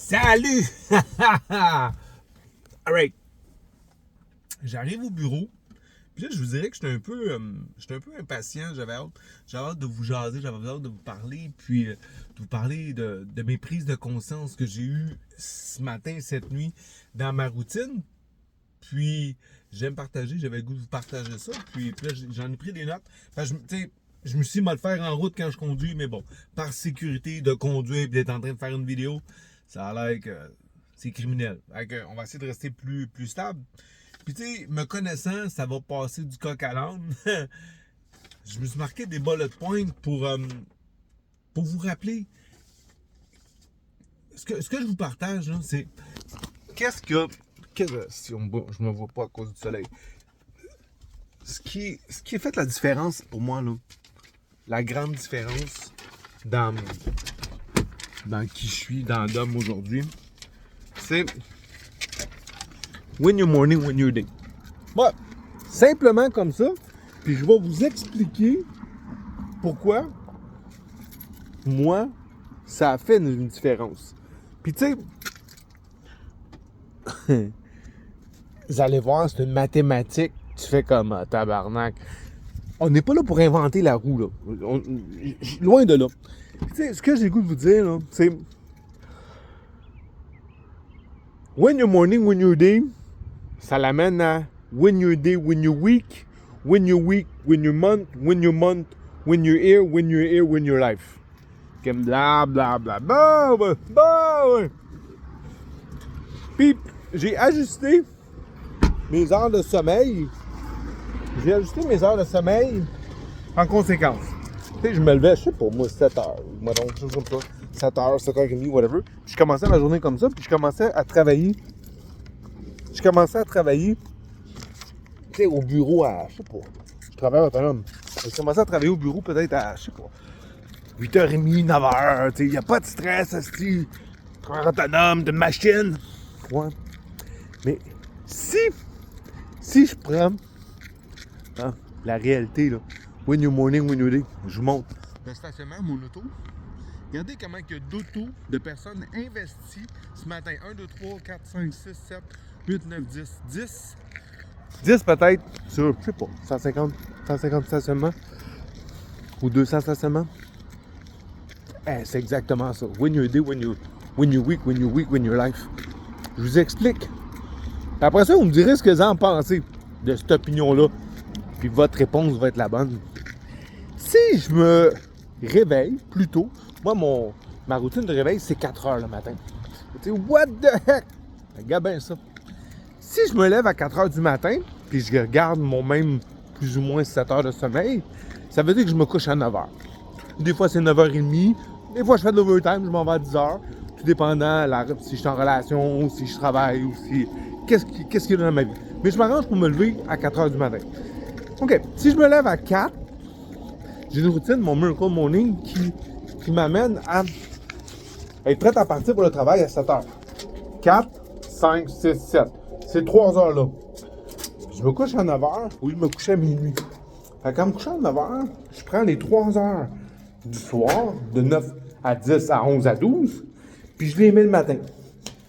Salut! Alright. J'arrive au bureau. Puis là, je vous dirais que j'étais un peu impatient. J'avais hâte de vous jaser, j'avais hâte de vous parler. Puis de vous parler de mes prises de conscience que j'ai eues ce matin, cette nuit, dans ma routine. Puis j'aime partager, j'avais le goût de vous partager ça. Puis là, j'en ai pris des notes. Je me suis dit, le faire en route quand je conduis, mais bon, par sécurité de conduire et d'être en train de faire une vidéo, ça a l'air que c'est criminel. On va essayer de rester plus stable. Puis tu sais, me connaissant, ça va passer du coq à l'âne. Je me suis marqué des bullet points pour vous rappeler. Ce que je vous partage, là, c'est si je me vois pas à cause du soleil. Ce qui a fait la différence pour moi, là, la grande différence dans qui je suis, dans l'homme aujourd'hui, c'est Win your morning, win your day. Ouais, simplement comme ça. Puis je vais vous expliquer pourquoi moi, ça a fait une différence. Puis tu sais, vous allez voir, c'est une mathématique. Tu fais comme tabarnak. On n'est pas là pour inventer la roue, là. Loin de là. Tu sais, ce que j'ai le goût de vous dire, là, c'est win your morning, win your day. Ça l'amène à win your day, win your week, win your week, win your month, win your month, win your year, win your year, win your life. Comme bla bla bla bla bla. Puis j'ai ajusté mes heures de sommeil. En conséquence. Tu sais, je me levais, je sais pas moi, 7 heures. Moi donc, quelque chose comme ça. 7 heures, 7 heures et demie, whatever. Puis je commençais ma journée comme ça, puis je commençais à travailler. Tu sais, au bureau à, je sais pas, je travaille autonome. J'ai commencé à travailler au bureau peut-être à, je sais pas, 8h30, 9h, tu sais, il n'y a pas de stress, asti. Travailleur autonome, d'une machine. Ouais. Mais si je prends la réalité, là, win your morning, win your day, je monte le stationnement, mon auto. Regardez comment il y a d'autos de personnes investies ce matin. 1, 2, 3, 4, 5, 6, 7, 8, 9, 10. 10 peut-être sur, je sais pas, 150 stationnements ou 200 stationnements. C'est exactement ça. Win your day, win your week, win your life. Je vous explique. Après ça, vous me direz ce que vous en pensez de cette opinion-là. Puis votre réponse va être la bonne. Si je me réveille plus tôt, moi, ma routine de réveil, c'est 4 heures le matin. Tu sais, what the heck? Regarde bien ça. Si je me lève à 4 heures du matin, puis je regarde mon même plus ou moins 7 heures de sommeil, ça veut dire que je me couche à 9 heures. Des fois, c'est 9h30. Des fois, je fais de l'overtime, je m'en vais à 10 heures. Tout dépendant si je suis en relation, ou si je travaille, ou si... Qu'est-ce qu'il y a dans ma vie. Mais je m'arrange pour me lever à 4 heures du matin. OK. Si je me lève à 4, j'ai une routine, mon Miracle Morning, qui m'amène à être prête à partir pour le travail à 7 heures. 4, 5, 6, 7. Ces 3 heures-là. Je me couche à 9 heures, ou je me couche à minuit. Fait qu'en me couchant à 9 heures, je prends les 3 heures du soir, de 9 à 10, à 11, à 12, puis je les mets le matin.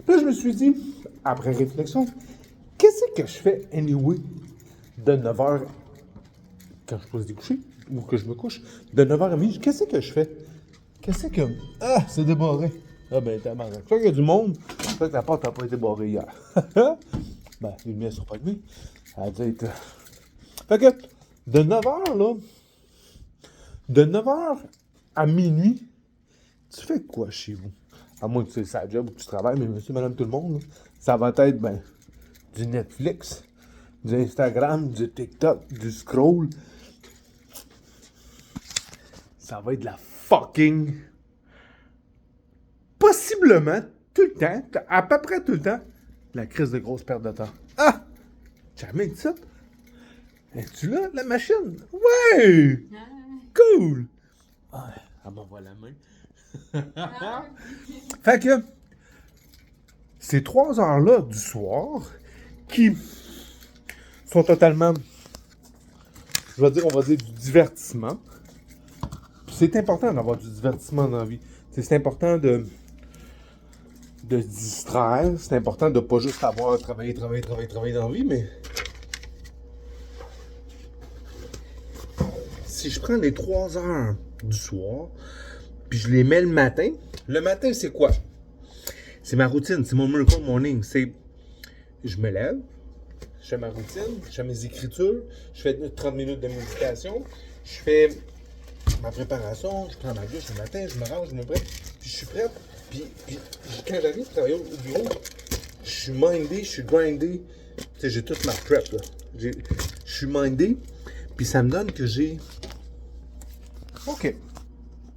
Puis là, je me suis dit, après réflexion, qu'est-ce que je fais anyway de 9 heures quand je pose des coucher, ou que je me couche, de 9h à midi, qu'est-ce que je fais? Ah, c'est débarré. Ah ben, t'as marre. Soit qu'il y a du monde, soit que la porte n'a pas été barrée hier. Ben, les lumières sont pas allumées. Ça a dû être... Fait que, de 9h, là, de 9h à minuit, tu fais quoi chez vous? À moins que tu sois à job ou que tu travailles, mais monsieur, madame, tout le monde, là, ça va être, ben, du Netflix, du Instagram, du TikTok, du scroll. Ça va être de la fucking... Possiblement, tout le temps, à peu près tout le temps, la crise de grosse perte de temps. Ah! Jamais dit ça? Es-tu là, la machine? Ouais! Cool! Ouais, elle m'envoie la main. Fait que, ces 3 heures-là du soir, qui sont totalement, on va dire du divertissement. C'est important d'avoir du divertissement dans la vie. C'est important de se distraire. C'est important de pas juste avoir travaillé dans la vie, mais si je prends les 3 heures du soir, puis je les mets le matin c'est quoi? C'est ma routine, c'est mon miracle morning. C'est, je me lève, je fais ma routine, je fais mes écritures, je fais 30 minutes de méditation, je fais ma préparation, je prends ma douche le matin, je me range, je me prête, puis je suis prêt. Puis quand j'arrive à travailler au bureau, je suis mindé, je suis grindé. Tu sais, j'ai toute ma prep, là. Je suis mindé, puis ça me donne que j'ai... OK.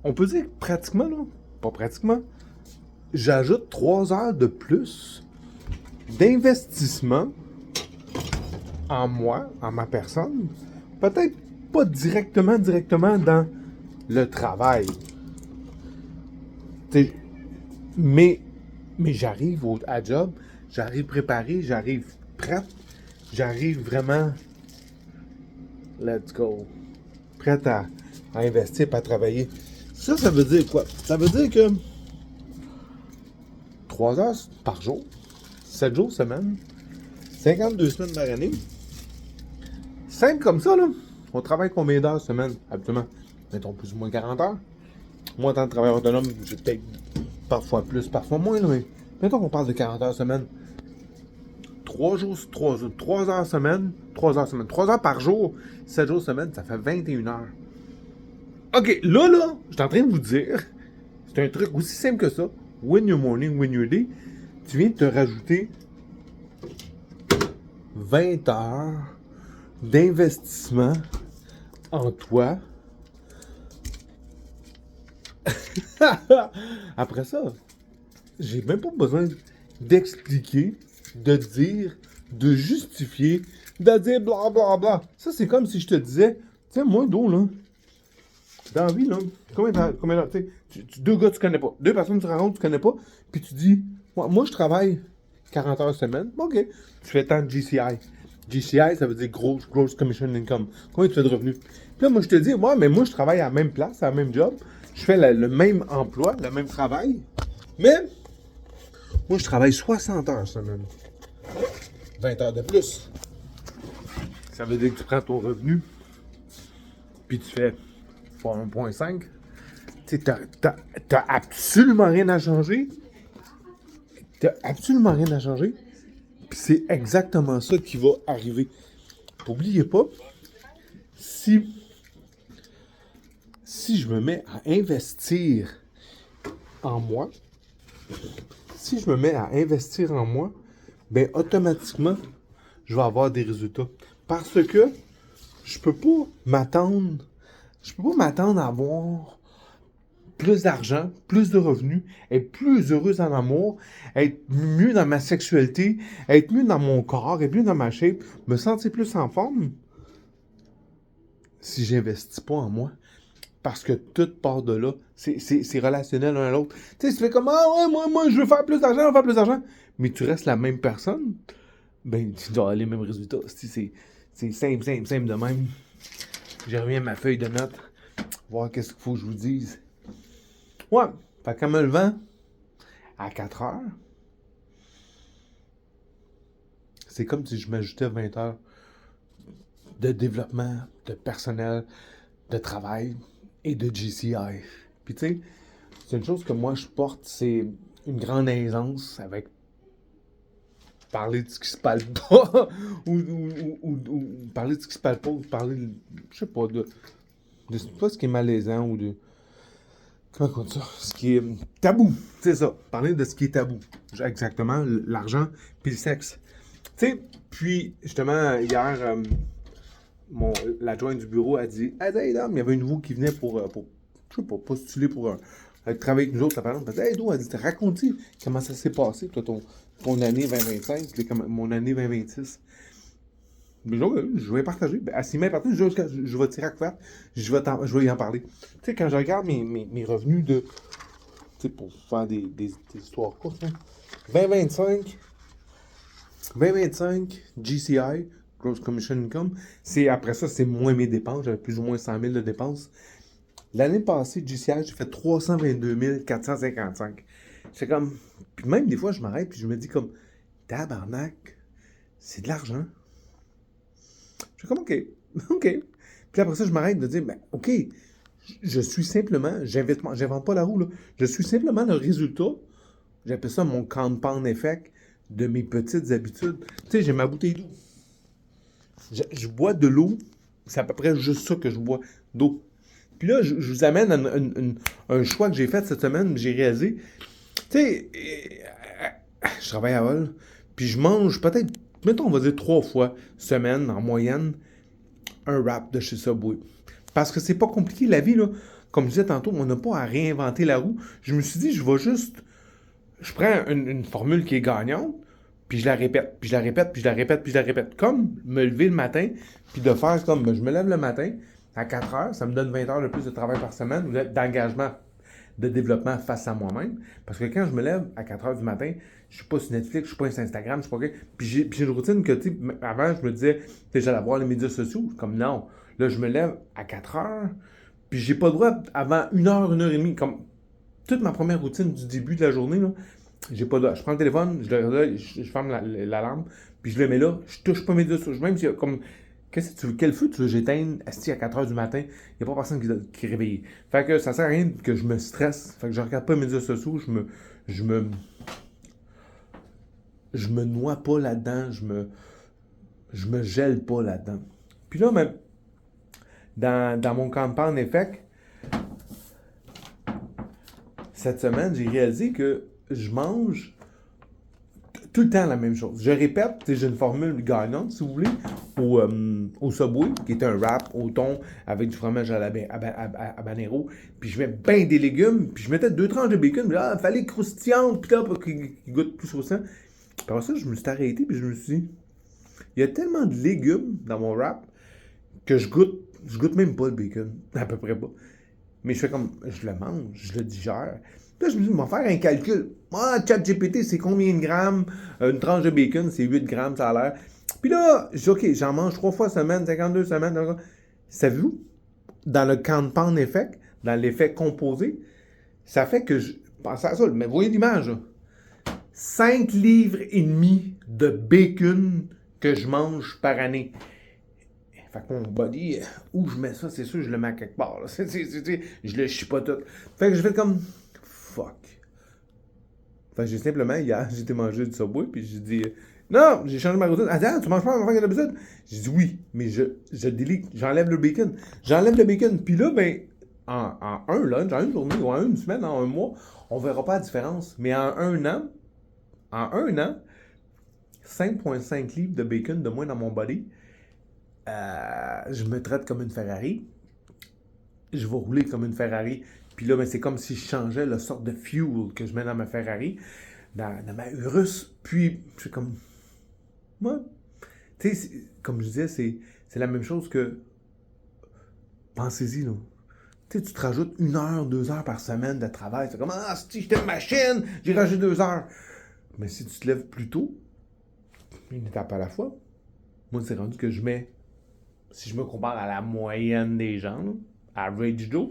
On peut dire que pratiquement, là, pas pratiquement, j'ajoute 3 heures de plus d'investissement en moi, en ma personne. Peut-être pas directement dans le travail. T'sais, mais j'arrive à job, j'arrive préparé, j'arrive prête, j'arrive vraiment, let's go, prête à investir, à travailler. Ça veut dire quoi? Ça veut dire que 3 heures par jour, 7 jours semaine, 52 semaines par année. Simple comme ça, là. On travaille combien d'heures semaine, habituellement? Mettons plus ou moins 40 heures. Moi, en tant que travailleur autonome, j'ai peut-être parfois plus, parfois moins, là, mais mettons qu'on parle de 40 heures semaine. 3 heures semaine, 3 heures par jour, 7 jours semaine, ça fait 21 heures. OK, là, je suis en train de vous dire, c'est un truc aussi simple que ça. Win your morning, win your day. Tu viens de te rajouter 20 heures d'investissement en toi. Après ça, j'ai même pas besoin d'expliquer, de dire, de justifier, de dire blablabla. Ça, c'est comme si je te disais, tu sais, moi, d'eau, là, dans la vie, là, combien d'heures, tu sais, deux gars, tu connais pas, deux personnes, tu rencontres, tu connais pas, puis tu dis, moi, je travaille 40 heures semaine, OK, tu fais tant de GCI. GCI, ça veut dire Gross Commission Income. Combien tu fais de revenus? Puis là, moi, je te dis, mais moi, je travaille à la même place, à la même job, je fais le même emploi, le même travail, mais moi, je travaille 60 heures semaine. 20 heures de plus. Ça veut dire que tu prends ton revenu, puis tu fais 1.5. Tu sais, t'as absolument rien à changer. T'as absolument rien à changer. Puis c'est exactement ça qui va arriver. N'oubliez pas, si je me mets à investir en moi, ben automatiquement, je vais avoir des résultats. Parce que je peux pas m'attendre à avoir plus d'argent, plus de revenus, être plus heureux en amour, être mieux dans ma sexualité, être mieux dans mon corps, être mieux dans ma shape, me sentir plus en forme, si j'investis pas en moi. Parce que tout part de là. C'est relationnel l'un à l'autre. Tu sais, tu fais comme, moi, je veux faire plus d'argent, mais tu restes la même personne, ben, tu dois avoir les mêmes résultats. C'est simple de même. Je reviens à ma feuille de notes, voir qu'est-ce qu'il faut que je vous dise. Ouais, fait qu'en me levant à 4 heures, c'est comme si je m'ajoutais 20 heures de développement, de personnel, de travail et de GCI. Puis tu sais, c'est une chose que moi je porte, c'est une grande aisance avec parler de ce qui se parle pas, ou parler de ce qui se parle pas, ou parler, je sais pas, de pas ce qui est malaisant, ou de... Comment on dit ça? Ce qui est tabou, c'est ça. Parler de ce qui est tabou. Exactement, l'argent puis le sexe. Tu sais, puis justement, hier, l'adjoint du bureau a dit, hey, il y avait un nouveau qui venait pour je sais pas, postuler pour travailler avec nous autres, par exemple. Elle dit, hey, elle dit, raconte-y comment ça s'est passé, toi, ton année 2025, puis mon année 2026. Mais je vais partager. Ben, à 6 mai partout, je vais tirer à couvert, je vais y en parler. Tu sais, quand je regarde mes revenus de. Tu sais, pour faire des histoires courtes, hein, 2025 GCI, Gross Commission Income, après ça, c'est moins mes dépenses. J'avais plus ou moins 100 000 de dépenses. L'année passée, GCI, j'ai fait 322 455. C'est comme... Puis même des fois, je m'arrête puis je me dis comme, tabarnak, c'est de l'argent. Je suis comme, OK, OK. Puis après ça, je m'arrête de dire, ben, OK, je suis simplement, j'invente pas la roue, là. Je suis simplement le résultat, j'appelle ça mon compound effect de mes petites habitudes. Tu sais, j'ai ma bouteille d'eau. Je bois de l'eau, c'est à peu près juste ça que je bois d'eau. Puis là, je vous amène à un choix que j'ai fait cette semaine, j'ai réalisé. Tu sais, je travaille à Hall, puis je mange peut-être, mettons, on va dire 3 fois semaine, en moyenne, un wrap de chez Subway. Parce que c'est pas compliqué, la vie, là. Comme je disais tantôt, on n'a pas à réinventer la roue. Je me suis dit, je prends une formule qui est gagnante, puis je la répète, puis je la répète, puis je la répète, puis je la répète. Comme me lever le matin, puis de faire comme, ben, je me lève le matin, à 4 heures, ça me donne 20 heures de plus de travail par semaine, ou d'engagement, de développement face à moi-même. Parce que quand je me lève à 4 heures du matin, je suis pas sur Netflix, je suis pas sur Instagram, je suis pas... Puis j'ai une routine que, tu sais, avant, je me disais, tu sais, j'allais voir les médias sociaux. Comme non. Là, je me lève à 4 heures, puis j'ai pas le droit avant 1 heure, 1 heure et demie. Comme toute ma première routine du début de la journée, là, j'ai pas le droit. Je prends le téléphone, je ferme l'alarme, puis je le mets là, je touche pas mes médias sociaux. Même si, comme, qu'est-ce que tu veux, quel feu tu veux j'éteigne assis à 4 heures du matin, il n'y a pas personne qui est réveillé. Fait que ça sert à rien que je me stresse. Fait que je regarde pas mes médias sociaux, je me noie pas là-dedans, je me gèle pas là-dedans. Puis là, même, dans mon compound effect, cette semaine, j'ai réalisé que je mange tout le temps la même chose. Je répète, j'ai une formule gagnante, si vous voulez, au Subway, qui est un wrap au thon avec du fromage à habanero, puis je mets bien des légumes, puis je mettais 2 tranches de bacon, puis là, il fallait croustillant, puis là, pour qu'il goûte plus croustillant. Puis après ça, je me suis arrêté, puis je me suis dit, il y a tellement de légumes dans mon wrap que je goûte même pas le bacon, à peu près pas. Mais je fais comme, je le mange, je le digère. Puis là, je me dis, on va faire un calcul. Ah, ChatGPT, c'est combien de grammes? Une tranche de bacon, c'est 8 grammes, ça a l'air. Puis là, je dis, OK, j'en mange 3 fois semaine, 52 semaines. Savez-vous, dans le compound effect, dans l'effet composé, ça fait que pensez à ça, mais voyez l'image, là. 5 livres et demi de bacon que je mange par année. Fait que mon body, où je mets ça, c'est sûr, je le mets à quelque part. Là. Je le chie pas tout. Fait que je fais comme, fuck. Fait que j'ai simplement, hier, j'ai été manger du Subway, puis j'ai dit, non, j'ai changé ma routine. Ah, tu manges pas avant que d'habitude? J'ai dit oui, mais je délite, j'enlève le bacon. J'enlève le bacon, puis là, ben, en un lunch, en une journée, ou en une semaine, en un mois, on verra pas la différence. Mais en un an, 5,5 livres de bacon de moins dans mon body, je me traite comme une Ferrari. Je vais rouler comme une Ferrari. Puis là, ben, c'est comme si je changeais la sorte de fuel que je mets dans ma Ferrari, dans ma Urus. Puis, je suis comme... Moi, tu sais, comme je disais, c'est la même chose que... Pensez-y, là. Tu sais, tu te rajoutes 1 heure, 2 heures par semaine de travail. C'est comme, ah, si j'étais une machine, j'ai rajouté 2 heures. Mais si tu te lèves plus tôt, une étape à la fois, moi, c'est rendu que je mets... Si je me compare à la moyenne des gens, là, average Joe,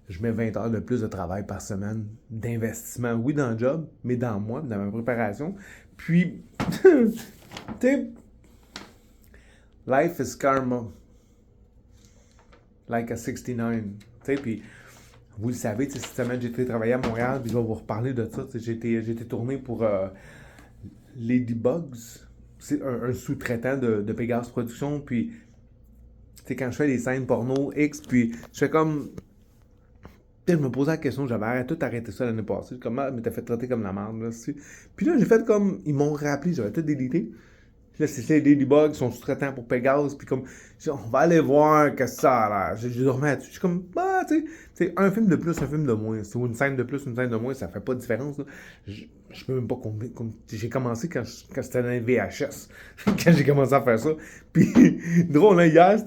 je mets 20 heures de plus de travail par semaine d'investissement, oui, dans le job, mais dans moi, dans ma préparation. Puis, tu sais, life is karma. Like a 69. Tu sais, puis, vous le savez, cette semaine, j'ai été travailler à Montréal, puis je vais vous reparler de ça. J'ai été tourné pour Ladybugs. C'est un sous-traitant de Pegasus Productions, puis tu sais, quand je fais des scènes porno X, puis je fais comme... Tu sais, je me posais la question, j'avais tout arrêté ça l'année passée. Comment je m'étais fait traiter comme la merde, là, tu sais. Puis là, j'ai fait comme... Ils m'ont rappelé, j'avais tout délité. Puis là, c'est les Ladybugs, ils sont sous-traitants pour Pegasus, puis comme... On va aller voir qu'est-ce que ça a l'air. J'ai dormi là-dessus. Je suis comme... Ah, tu sais, un film de plus, un film de moins. C'est une scène de plus, une scène de moins, ça fait pas de différence, là. Je peux même pas combien... J'ai commencé quand c'était dans les VHS. Quand j'ai commencé à faire ça. Puis, drôle, hein, hier,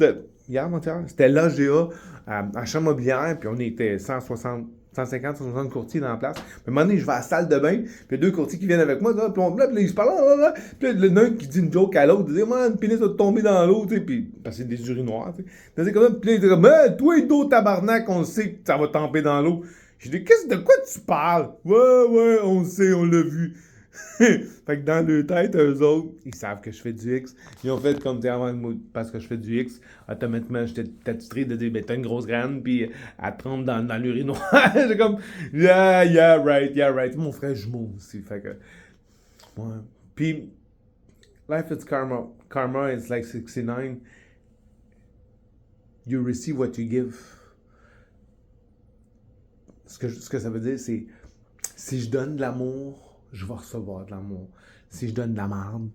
c'était l'AGA à Chambre Mobilière, puis on était 150, 160 courtiers dans la place. Puis à un moment donné, je vais à la salle de bain, puis il y a 2 courtiers qui viennent avec moi, là, puis ils se parlent, là, puis il y en a un qui dit une joke à l'autre, il dit, man, le pénis va tomber dans l'eau, tu sais, puis parce que c'est des urinoirs, tu sais. C'est comme ça, puis là, il dit, mais toi, d'eau tabarnak, on sait que ça va tomber dans l'eau. J'ai dit, de quoi tu parles? Ouais, on sait, on l'a vu. Fait que dans leur tête, eux autres, ils savent que je fais du X. Ils ont fait comme dire, parce que je fais du X, automatiquement, j'étais titré de dire, ben, t'as une grosse graine, puis à te prendre dans l'urinoir. J'ai comme, yeah, right. Mon frère jumeau aussi, fait que, ouais. Puis, life is karma. Karma is like 69. You receive what you give. Ce que ça veut dire, c'est, si je donne de l'amour, je vais recevoir de l'amour. Si je donne de la merde,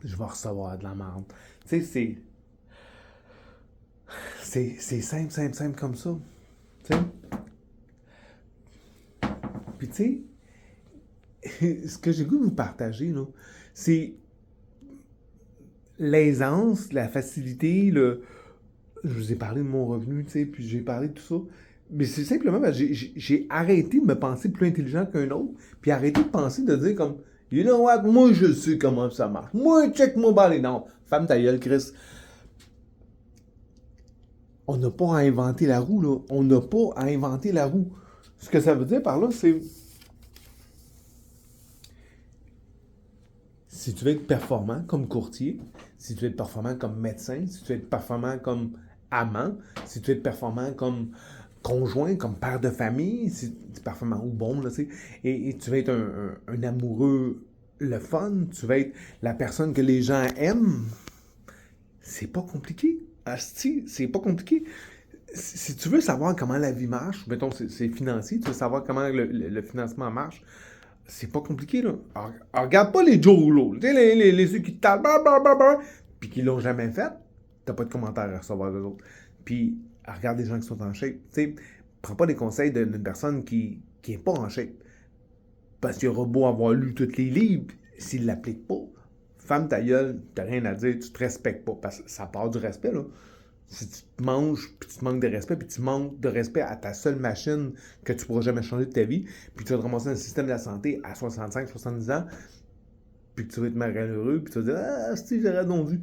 je vais recevoir de la merde. Tu sais, c'est simple comme ça. Tu sais? Puis tu sais, ce que j'ai goût de vous partager, là, c'est l'aisance, la facilité, je vous ai parlé de mon revenu, tu sais, puis j'ai parlé de tout ça. Mais c'est simplement parce que j'ai arrêté de me penser plus intelligent qu'un autre, puis arrêté de penser de dire comme, you know what, moi je sais comment ça marche. Moi, check mon balai. Non, femme ta gueule, Chris. On n'a pas à inventer la roue, là. On n'a pas à inventer la roue. Ce que ça veut dire par là, c'est... Si tu veux être performant comme courtier, si tu veux être performant comme médecin, si tu veux être performant comme amant, si tu veux être performant comme conjoint, comme père de famille, si tu es performant ou bon, là, tu sais, et tu vas être un amoureux le fun, tu vas être la personne que les gens aiment, c'est pas compliqué. Asti, c'est pas compliqué. Si tu veux savoir comment la vie marche, mettons c'est financier, tu veux savoir comment le financement marche, c'est pas compliqué, là. Alors, regarde pas les Joe Rouleau, tu sais, les ceux qui te tapent, puis qui l'ont jamais fait, t'as pas de commentaires à recevoir d'eux autres. Puis, regarde les gens qui sont en shape, tu sais, prends pas des conseils d'une personne qui est pas en shape. Parce qu'il aura beau avoir lu tous les livres, s'il l'applique pas, femme ta gueule, t'as rien à dire, tu te respectes pas. Parce que ça part du respect, là. Si tu te manges, puis tu te manques de respect, puis tu manques de respect à ta seule machine que tu pourras jamais changer de ta vie, puis tu vas te ramasser dans le système de la santé à 65, 70 ans, puis que tu vas être malheureux, puis tu vas dire, ah, si j'aurais donc dû.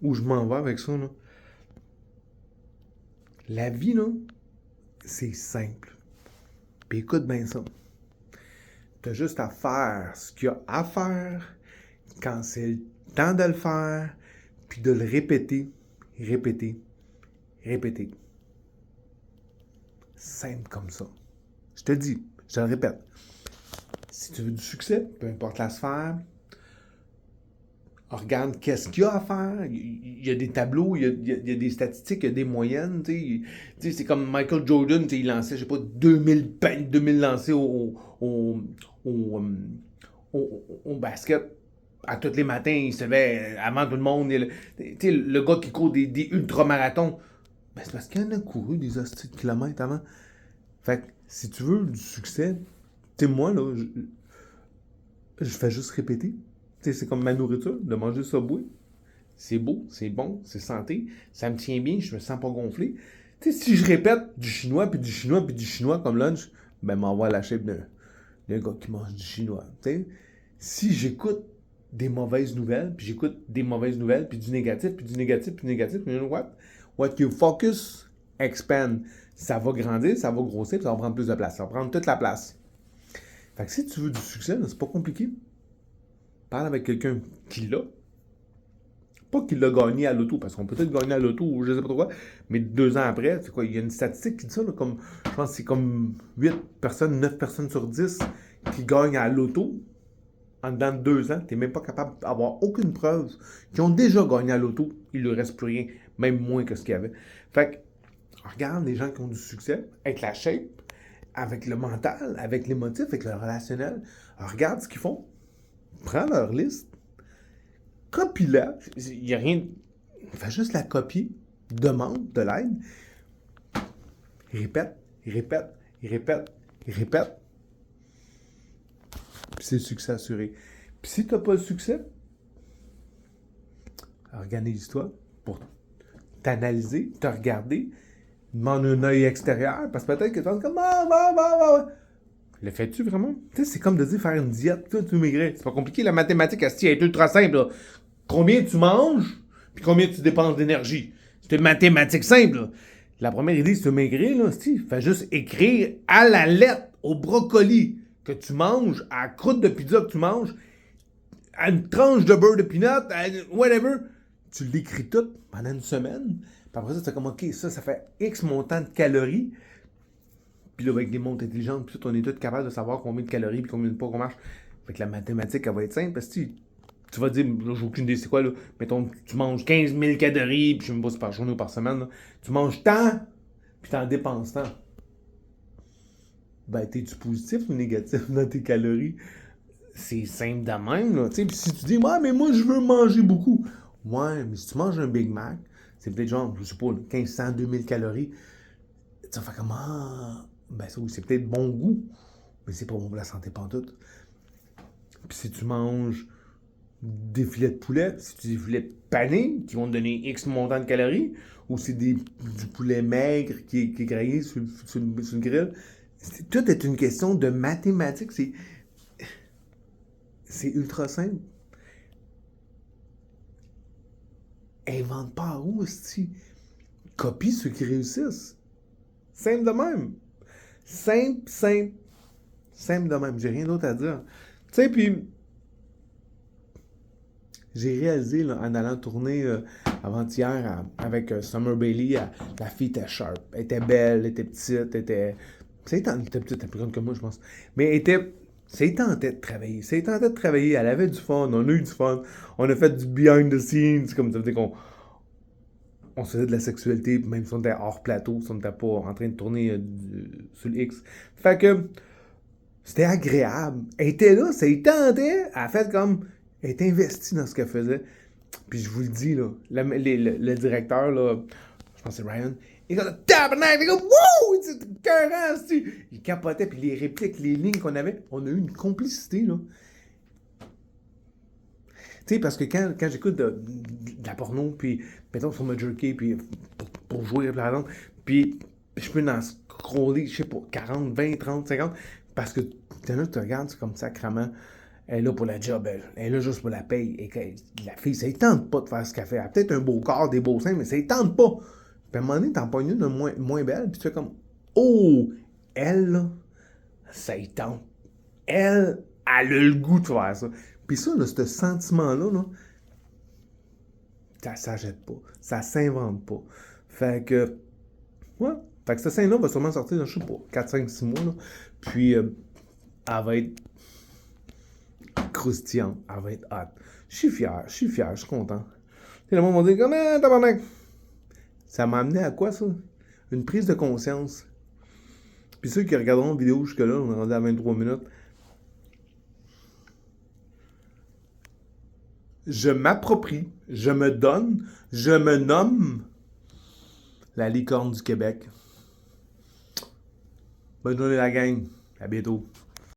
Où je m'en vais avec ça, là. La vie, là, c'est simple. Puis écoute bien ça. T'as juste à faire ce qu'il y a à faire quand c'est le temps de le faire, puis de le répéter. Simple comme ça. Je te dis, je te le répète. Si tu veux du succès, peu importe la sphère, regarde qu'est-ce qu'il y a à faire. Il y a des tableaux, il y a des statistiques, il y a des moyennes. Tu sais, c'est comme Michael Jordan, il lançait, je sais pas, 2000 lancers au basket. À tous les matins, il se levait avant tout le monde. Le gars qui court des ultramarathons, ben c'est parce qu'il y en a couru des hosties de kilomètres avant. Fait que si tu veux du succès, tu sais, moi, là, je fais juste répéter. Tu sais, c'est comme ma nourriture, de manger Subway. C'est beau, c'est bon, c'est santé, ça me tient bien, je me sens pas gonflé. Tu sais, si je répète du chinois, puis du chinois, puis du chinois comme lunch, ben m'envoie la shape d'un gars qui mange du chinois. Tu sais, si j'écoute des mauvaises nouvelles, puis j'écoute des mauvaises nouvelles, puis du négatif, puis du négatif, puis du négatif, you know what? What you focus, expand. Ça va grandir, ça va grossir, puis ça va prendre plus de place. Ça va prendre toute la place. Fait que si tu veux du succès, c'est pas compliqué. Parle avec quelqu'un qui l'a. Pas qu'il l'a gagné à l'auto, parce qu'on peut peut-être gagner à l'auto ou je sais pas trop quoi, mais 2 ans après, c'est quoi? Il y a une statistique qui dit ça, là, comme, je pense que c'est comme 8 personnes, 9 personnes sur 10 qui gagnent à l'auto en dedans de 2 ans. T'es même pas capable d'avoir aucune preuve qu'ils ont déjà gagné à l'auto. Il ne leur reste plus rien, même moins que ce qu'il y avait. Fait que, regarde les gens qui ont du succès, avec la shape, avec le mental, avec l'émotif, avec le relationnel. Regarde ce qu'ils font. Prends leur liste. Copie-la. Il n'y a rien. Fais juste la copier. Demande de l'aide. Répète. Puis c'est le succès assuré. Puis si tu n'as pas le succès, organise-toi pour t'analyser, te regarder, demande un œil extérieur, parce que peut-être que tu penses comme le fais-tu vraiment? Tu sais, c'est comme de dire faire une diète, tu maigrir. C'est pas compliqué, la mathématique, elle est ultra simple. Là. Combien tu manges, puis combien tu dépenses d'énergie. C'est une mathématique simple. Là. La première idée, si tu veux maigrir, là, fais juste écrire à la lettre, au brocoli que tu manges, à la croûte de pizza que tu manges, à une tranche de beurre de peanut, à whatever. Tu l'écris tout pendant une semaine. Puis après ça, c'est comme, OK, ça fait X montant de calories. Puis là, avec des montres intelligentes, puis tout, on est tous capables de savoir combien de calories puis combien de pas qu'on marche. Fait que la mathématique, elle va être simple. Parce que tu vas dire, là, j'ai aucune idée c'est quoi, là. Mettons, tu manges 15 000 calories, puis je sais même pas si c'est par journée ou par semaine, là. Tu manges tant, puis t'en dépenses tant. Ben, t'es-tu positif ou négatif dans tes calories? C'est simple de même, là. Puis si tu dis, ouais, mais moi, je veux manger beaucoup. Ouais, mais si tu manges un Big Mac, c'est peut-être genre, je sais pas, 1500, 2000 calories. Tu vas faire comme, ah, ben ça, oui, c'est peut-être bon goût, mais c'est pas bon pour la santé pantoute. Puis si tu manges des filets de poulet, si tu dis des filets panés qui vont te donner X montant de calories, ou c'est du poulet maigre qui est grillé sur le grill, tout est une question de mathématiques. C'est ultra simple. Invente pas à où, si copie ceux qui réussissent. Simple de même. Simple de même. J'ai rien d'autre à dire. Tu sais, puis j'ai réalisé là, en allant tourner avant-hier avec Summer Bailey, la fille était sharp. Elle était belle, elle était petite, elle était. Elle était petite, elle était plus grande que moi, je pense. Mais elle était. C'est tentait de travailler. C'est tentait de travailler. Elle avait du fun. On a eu du fun. On a fait du behind the scenes. Comme ça veut dire qu'on on se faisait de la sexualité, même si on était hors plateau, si on n'était pas en train de tourner sur le X. Fait que c'était agréable. Elle était là, ça y tentait. Elle a fait comme. Elle était investie dans ce qu'elle faisait. Puis je vous le dis, là, le directeur, là, je pense que c'est Ryan, il est comme tabarnak, il est comme wouh! C'est écœurant, il capotait, puis les répliques, les lignes qu'on avait, on a eu une complicité, là. Tu sais, parce que quand j'écoute de la porno, puis mettons sur ma jerky, puis pour jouer par exemple, puis je peux en scroller, je sais pas, 40, 20, 30, 50, parce que t'en as, tu regardes, c'est comme sacrement. Elle est là pour la job, elle est là juste pour la paye. Et que la fille, ça ne tente pas de faire ce qu'elle fait. Elle a peut-être un beau corps, des beaux seins, mais ça ne tente pas. Puis à un moment donné, t'en pognes une de moins belle, puis tu fais comme, oh, elle, là, ça y tente. Elle a le goût de faire ça. Puis ça, là, ce sentiment-là, là, ça s'achète pas. Ça s'invente pas. Fait que, ouais. Fait que cette scène-là va sûrement sortir dans, je sais pas, 4, 5, 6 mois, là. Puis, elle va être croustillante. Elle va être hot. Je suis fier, je suis content. Et le monde va dire, comment, tabarnak? Ça m'a amené à quoi, ça? Une prise de conscience. Puis ceux qui regarderont la vidéo jusque-là, on est rendu à 23 minutes. Je m'approprie, je me donne, je me nomme la licorne du Québec. Bonne journée la gang. À bientôt.